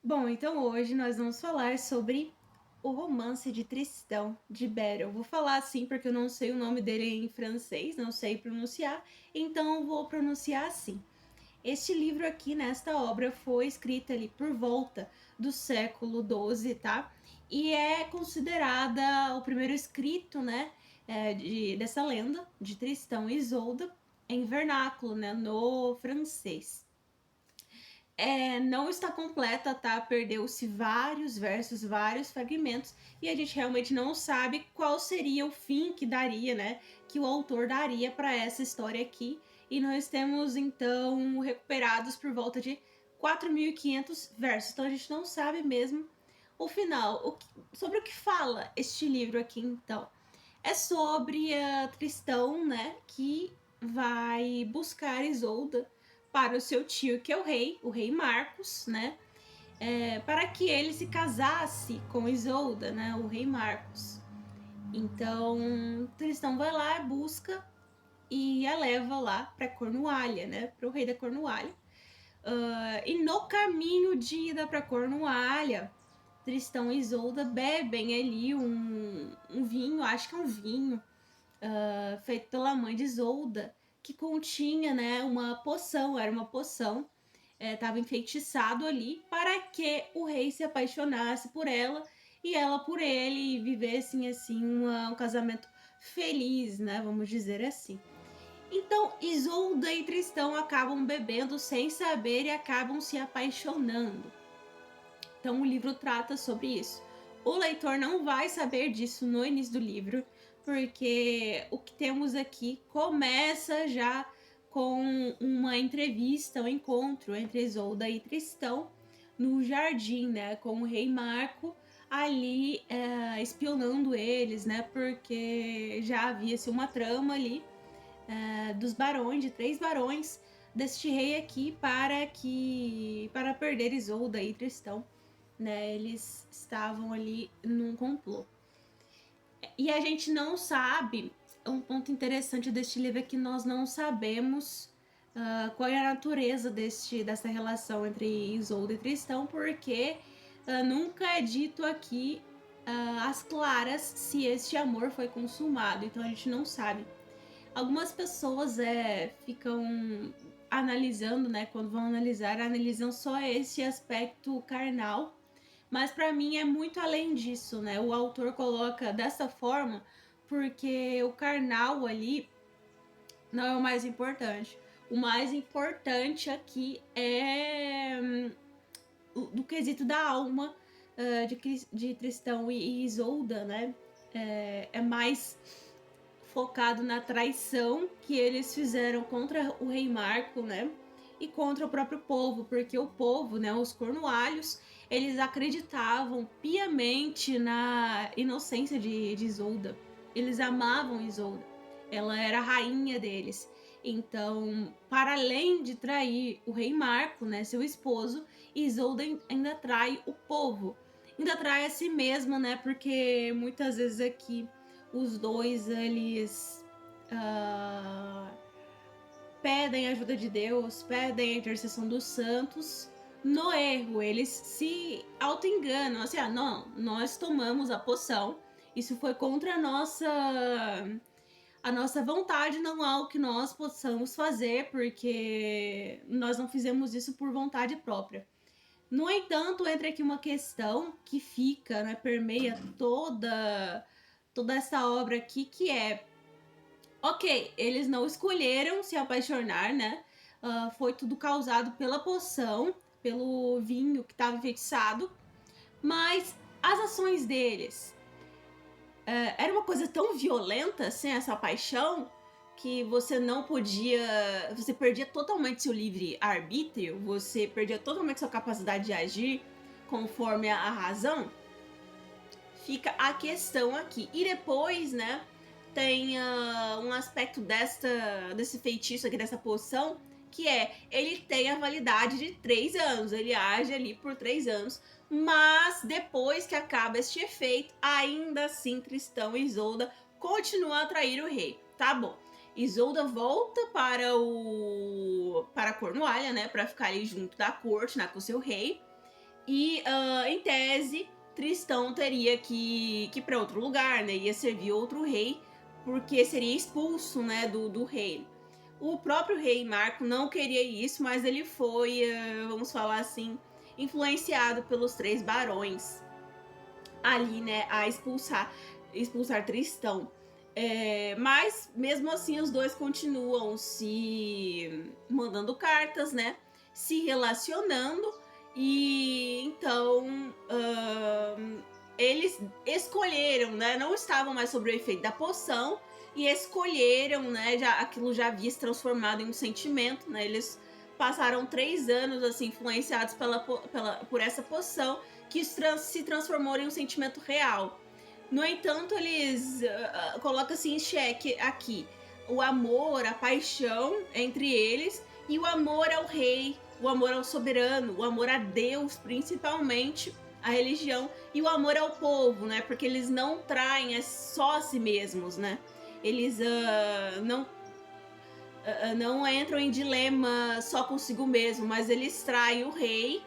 Bom, então hoje nós vamos falar sobre o romance de Tristão de Beryl. Vou falar assim porque eu não sei o nome dele em francês, não sei pronunciar, então vou pronunciar assim. Este livro aqui, nesta obra, foi escrita ali por volta do século XII, tá? E é considerada o primeiro escrito, né, dessa lenda de Tristão e Isolda em vernáculo, né, no francês. Não está completa, tá? Perdeu-se vários versos, vários fragmentos, e a gente realmente não sabe qual seria o fim que daria, né? Que o autor daria para essa história aqui. E nós temos então recuperados por volta de 4.500 versos. Então a gente não sabe mesmo o final. Sobre o que fala este livro aqui, então? É sobre a Tristão, né? Que vai buscar Isolda para o seu tio, que é o rei Marcos, né? Para que ele se casasse com Isolda, né? O rei Marcos. Então, Tristão vai lá, busca e a leva lá para Cornualha, né? Para o rei da Cornualha. E no caminho de ida para Cornualha, Tristão e Isolda bebem ali um vinho, acho que é um vinho, feito pela mãe de Isolda, que continha, né, uma poção, era uma poção, estava enfeitiçado ali para que o rei se apaixonasse por ela e ela por ele e vivessem assim um casamento feliz, né, vamos dizer assim. Então Isolda e Tristão acabam bebendo sem saber e acabam se apaixonando. Então o livro trata sobre isso. O leitor não vai saber disso no início do livro, porque o que temos aqui começa já com uma entrevista, um encontro entre Isolda e Tristão no jardim, né, com o rei Marco ali espionando eles, né, porque já havia-se uma trama ali dos barões, de 3 barões deste rei aqui para perder Isolda e Tristão, né? Eles estavam ali num complô. E a gente não sabe, um ponto interessante deste livro é que nós não sabemos qual é a natureza dessa relação entre Isolda e Tristão, porque nunca é dito aqui às claras se este amor foi consumado, então a gente não sabe. Algumas pessoas ficam analisando, né? Quando vão analisar, analisam só esse aspecto carnal, mas para mim é muito além disso, né? O autor coloca dessa forma porque o carnal ali não é o mais importante. O mais importante aqui é do quesito da alma de Tristão e Isolda, né? É mais focado na traição que eles fizeram contra o rei Marco, né? E contra o próprio povo, porque o povo, né, os cornualhos, eles acreditavam piamente na inocência de Isolda. Eles amavam Isolda. Ela era a rainha deles. Então, para além de trair o rei Marco, né, seu esposo, Isolda ainda trai o povo. Ainda trai a si mesma, né? Porque muitas vezes aqui os dois eles pedem a ajuda de Deus, pedem a intercessão dos santos. No erro, eles se auto-enganam, assim, não, nós tomamos a poção, isso foi contra a nossa vontade, não há o que nós possamos fazer, porque nós não fizemos isso por vontade própria. No entanto, entra aqui uma questão que fica, né, permeia toda essa obra aqui, que é, ok, eles não escolheram se apaixonar, né? Foi tudo causado pela poção, pelo vinho que estava enfeitiçado, mas as ações deles era uma coisa tão violenta, assim, essa paixão, que você não podia. Você perdia totalmente seu livre-arbítrio, você perdia totalmente sua capacidade de agir conforme a razão. Fica a questão aqui. E depois, né, tem um aspecto desse feitiço aqui, dessa poção, que ele tem a validade de 3 anos, ele age ali por 3 anos, mas depois que acaba este efeito, ainda assim Tristão e Isolda continuam a atrair o rei. Tá bom. Isolda volta para Cornualha, né, para ficar ali junto da corte, né, com o seu rei. E, em tese, Tristão teria que ir para outro lugar, né? Ia servir outro rei, porque seria expulso, né, do reino. O próprio rei Marco não queria isso, mas ele foi, vamos falar assim, influenciado pelos 3 barões ali, né, a expulsar Tristão. Mas mesmo assim os dois continuam se mandando cartas, né, se relacionando, e então eles escolheram, né, não estavam mais sob o efeito da poção, e escolheram, né, aquilo já havia se transformado em um sentimento, né, eles passaram 3 anos assim influenciados por essa poção, que se transformou em um sentimento real. No entanto, eles colocam assim em xeque aqui o amor, a paixão entre eles, e o amor ao rei, o amor ao soberano, o amor a Deus, principalmente, a religião, e o amor ao povo, né? Porque eles não traem só a si mesmos, né? Eles não entram em dilema só consigo mesmo, mas eles traem o rei.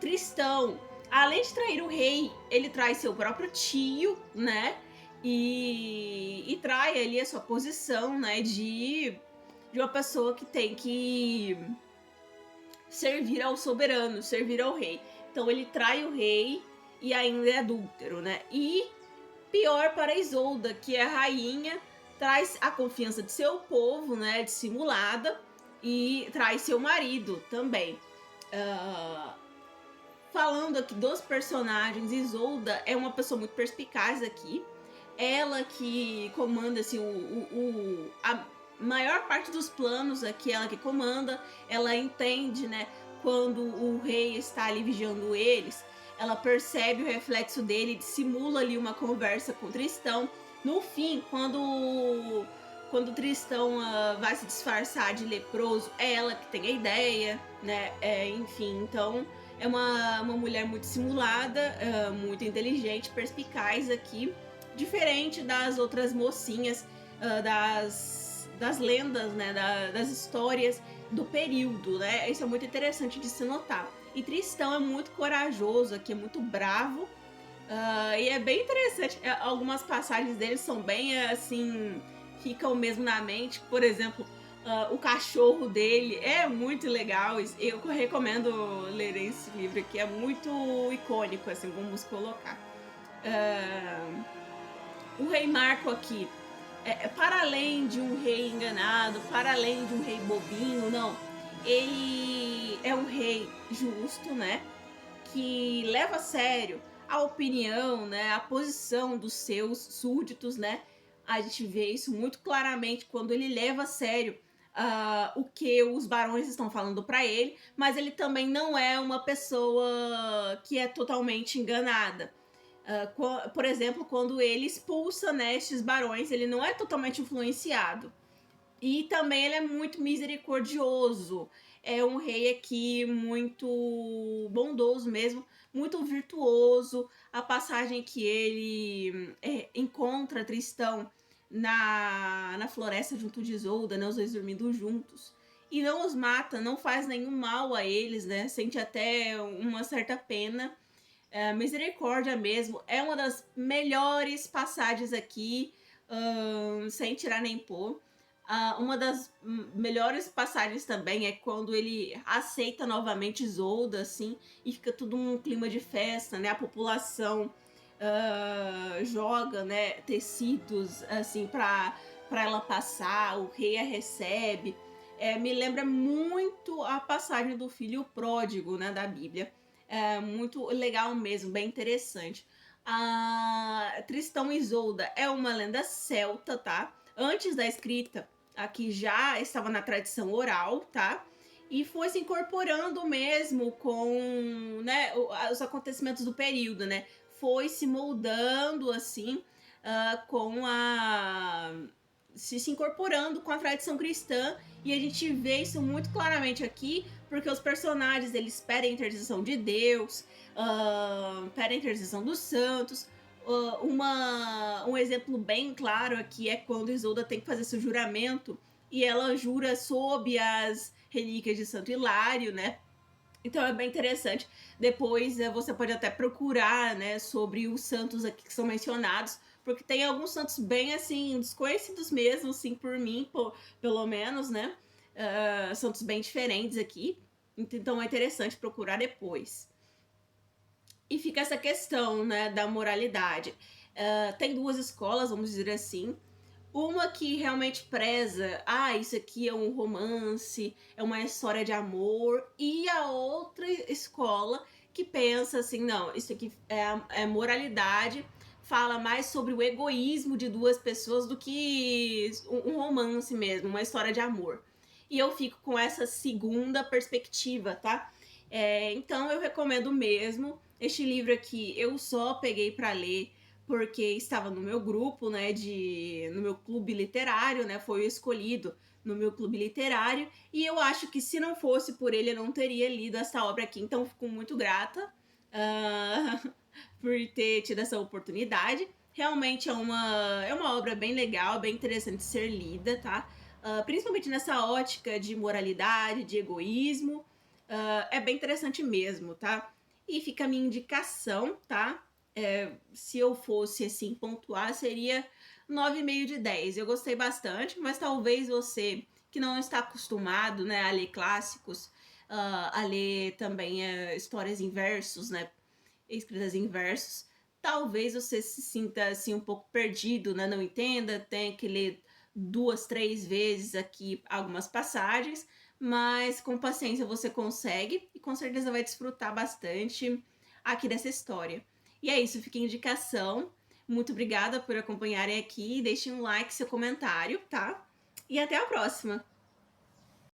Tristão, além de trair o rei, ele trai seu próprio tio, né? E trai ali a sua posição, né? De uma pessoa que tem que servir ao soberano, servir ao rei. Então ele trai o rei e ainda é adúltero, né? E pior para Isolda, que é a rainha, traz a confiança de seu povo, né? Dissimulada, e traz seu marido também. Falando aqui dos personagens, Isolda é uma pessoa muito perspicaz aqui. Ela que comanda assim, a maior parte dos planos aqui, ela que comanda. Ela entende, né, quando o rei está ali vigiando eles. Ela percebe o reflexo dele, dissimula ali uma conversa com Tristão. No fim, quando Tristão vai se disfarçar de leproso, é ela que tem a ideia, né? Enfim, então é uma mulher muito simulada, muito inteligente, perspicaz aqui, diferente das outras mocinhas, das lendas, né, das histórias do período, né? Isso é muito interessante de se notar. E Tristão é muito corajoso aqui, é muito bravo, e é bem interessante. Algumas passagens dele são bem assim, ficam mesmo na mente. Por exemplo, o cachorro dele é muito legal. Eu recomendo ler esse livro aqui, é muito icônico, assim, vamos colocar. O rei Marco aqui, para além de um rei enganado, para além de um rei bobinho, não. Ele é um rei justo, né? Que leva a sério a opinião, né? A posição dos seus súditos, né? A gente vê isso muito claramente quando ele leva a sério o que os barões estão falando para ele, mas ele também não é uma pessoa que é totalmente enganada. Por exemplo, quando ele expulsa, né, estes barões, ele não é totalmente influenciado. E também ele é muito misericordioso. É um rei aqui muito bondoso mesmo, muito virtuoso. A passagem que ele encontra Tristão na floresta junto de Isolda, né, os dois dormindo juntos. E não os mata, não faz nenhum mal a eles, né? Sente até uma certa pena. Misericórdia mesmo. É uma das melhores passagens aqui, sem tirar nem pôr. Uma das melhores passagens também é quando ele aceita novamente Isolda, assim, e fica tudo um clima de festa, né? A população joga, né, tecidos, assim, para ela passar, o rei a recebe. Me lembra muito a passagem do filho pródigo, né, da Bíblia. Muito legal mesmo, bem interessante. Tristão e Isolda é uma lenda celta, tá? Antes da escrita, aqui já estava na tradição oral, tá? E foi se incorporando mesmo com, né, os acontecimentos do período, né? Foi se moldando assim, com se incorporando com a tradição cristã, e a gente vê isso muito claramente aqui, porque os personagens eles pedem a intercessão de Deus, pedem a intercessão dos santos. Um exemplo bem claro aqui é quando Isolda tem que fazer seu juramento, e ela jura sob as relíquias de Santo Hilário, né? Então é bem interessante. Depois você pode até procurar, né, sobre os santos aqui que são mencionados, porque tem alguns santos bem assim desconhecidos mesmo, assim por mim, pelo menos, né? Santos bem diferentes aqui. Então é interessante procurar depois. E fica essa questão, né, da moralidade. Tem duas escolas, vamos dizer assim. Uma que realmente preza, isso aqui é um romance, é uma história de amor, e a outra escola que pensa assim, não, isso aqui é moralidade, fala mais sobre o egoísmo de duas pessoas do que um romance mesmo, uma história de amor. E eu fico com essa segunda perspectiva, tá? Então eu recomendo mesmo. Este livro aqui eu só peguei para ler porque estava no meu grupo, né, no meu clube literário, né, foi escolhido no meu clube literário, e eu acho que se não fosse por ele eu não teria lido essa obra aqui, então fico muito grata por ter tido essa oportunidade. Realmente é uma obra bem legal, bem interessante de ser lida, tá? Principalmente nessa ótica de moralidade, de egoísmo, é bem interessante mesmo, tá? E fica a minha indicação, tá? Se eu fosse assim pontuar, seria 9,5 de 10. Eu gostei bastante, mas talvez você que não está acostumado, né, a ler clássicos, a ler também histórias em versos, né, escritas em versos, talvez você se sinta assim um pouco perdido, né, não entenda, tenha que ler 2, 3 vezes aqui algumas passagens, mas com paciência você consegue e com certeza vai desfrutar bastante aqui dessa história. E é isso, fica a indicação. Muito obrigada por acompanharem aqui. Deixem um like, seu comentário, tá? E até a próxima!